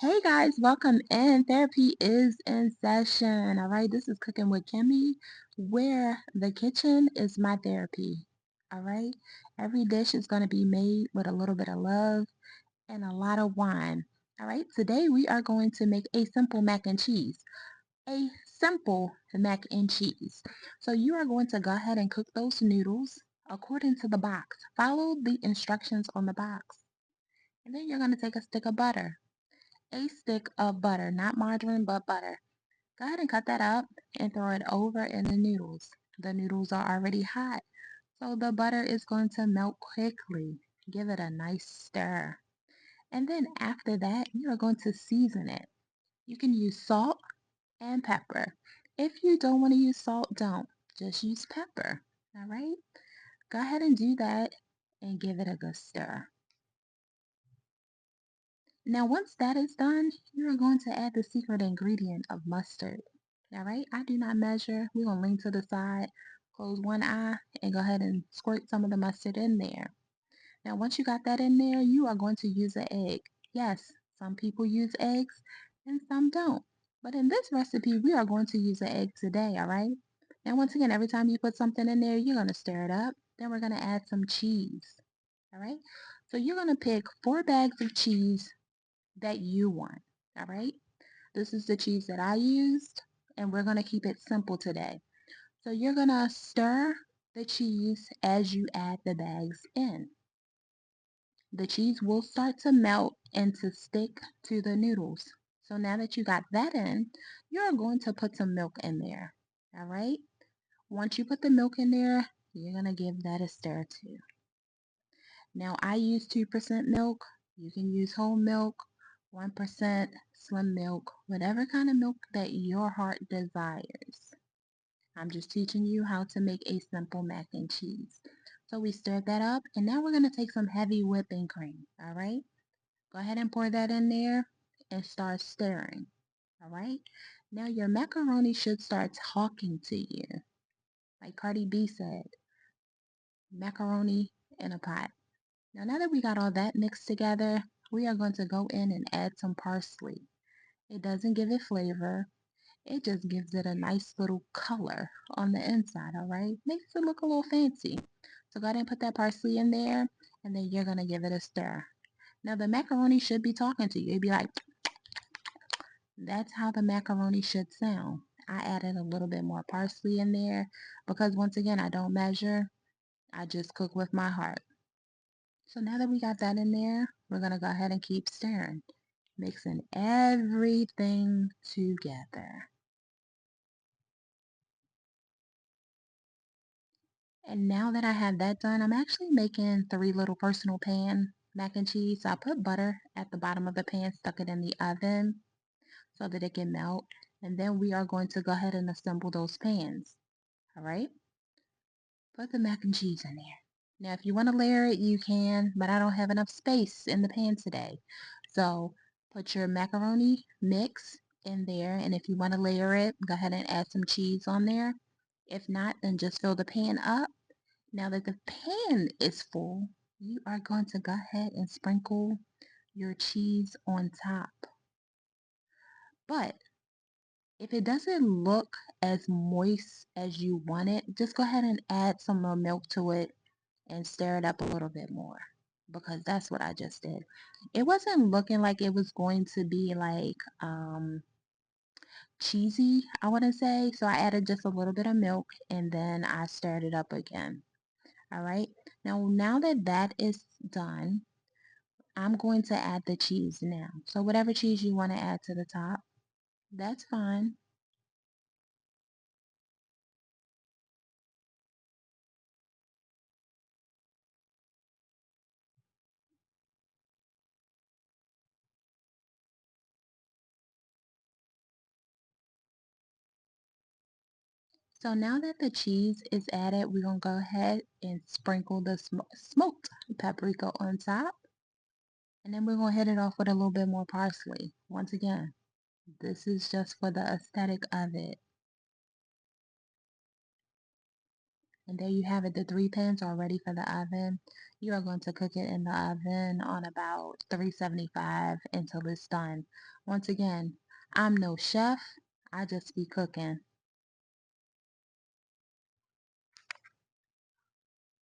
Hey guys, welcome in. Therapy is in session. All right, this is Cooking with Kimmy, where the kitchen is my therapy. All right, every dish is going to be made with a little bit of love and a lot of wine. All right, today we are going to make a simple mac and cheese. A simple mac and cheese. So you are going to go ahead and cook those noodles according to the box. Follow the instructions on the box. And then you're going to take a stick of butter, a stick of butter, not margarine, but butter. Go ahead and cut that up and throw it over in the noodles. The noodles are already hot, so the butter is going to melt quickly. Give it a nice stir. And then after that, you are going to season it. You can use salt and pepper. If you don't want to use salt, don't. Just use pepper. All right? Go ahead and do that and give it a good stir. Now, once that is done, you're going to add the secret ingredient of mustard. All right, I do not measure. We're going to lean to the side, close one eye, and go ahead and squirt some of the mustard in there. Now, once you got that in there, you are going to use an egg. Yes, some people use eggs and some don't. But in this recipe, we are going to use an egg today, all right? And once again, every time you put something in there, you're going to stir it up. Then we're going to add some cheese, all right? So you're going to pick 4 bags of cheese that you want. All right. This is the cheese that I used, and we're going to keep it simple today. So you're going to stir the cheese as you add the bags in. The cheese will start to melt and to stick to the noodles. So now that you got that in, you're going to put some milk in there. All right. Once you put the milk in there, you're going to give that a stir too. Now I use 2% milk. You can use whole milk, 1% skim milk, whatever kind of milk that your heart desires. I'm just teaching you how to make a simple mac and cheese. So we stirred that up, and now we're going to take some heavy whipping cream, all right? Go ahead and pour that in there and start stirring, all right? Now your macaroni should start talking to you. Like Cardi B said, macaroni in a pot. Now that we got all that mixed together, we are going to go in and add some parsley. It doesn't give it flavor. It just gives it a nice little color on the inside, all right? Makes it look a little fancy. So go ahead and put that parsley in there, and then you're going to give it a stir. Now the macaroni should be talking to you. It'd be like, that's how the macaroni should sound. I added a little bit more parsley in there because once again, I don't measure. I just cook with my heart. So now that we got that in there, we're going to go ahead and keep stirring, mixing everything together. And now that I have that done, I'm actually making 3 little personal pan mac and cheese. So I put butter at the bottom of the pan, stuck it in the oven so that it can melt. And then we are going to go ahead and assemble those pans. All right. Put the mac and cheese in there. Now, if you want to layer it, you can, but I don't have enough space in the pan today. So put your macaroni mix in there, and if you want to layer it, go ahead and add some cheese on there. If not, then just fill the pan up. Now that the pan is full, you are going to go ahead and sprinkle your cheese on top. But if it doesn't look as moist as you want it, just go ahead and add some more milk to it and stir it up a little bit more because that's what I just did. It wasn't looking like it was going to be like cheesy, I want to say. So I added just a little bit of milk and then I stirred it up again. All right. Now that that is done, I'm going to add the cheese now. So whatever cheese you want to add to the top, that's fine. So now that the cheese is added, we're going to go ahead and sprinkle the smoked paprika on top. And then we're going to hit it off with a little bit more parsley. Once again, this is just for the aesthetic of it. And there you have it. The three pans are ready for the oven. You are going to cook it in the oven on about 375 until it's done. Once again, I'm no chef. I just be cooking.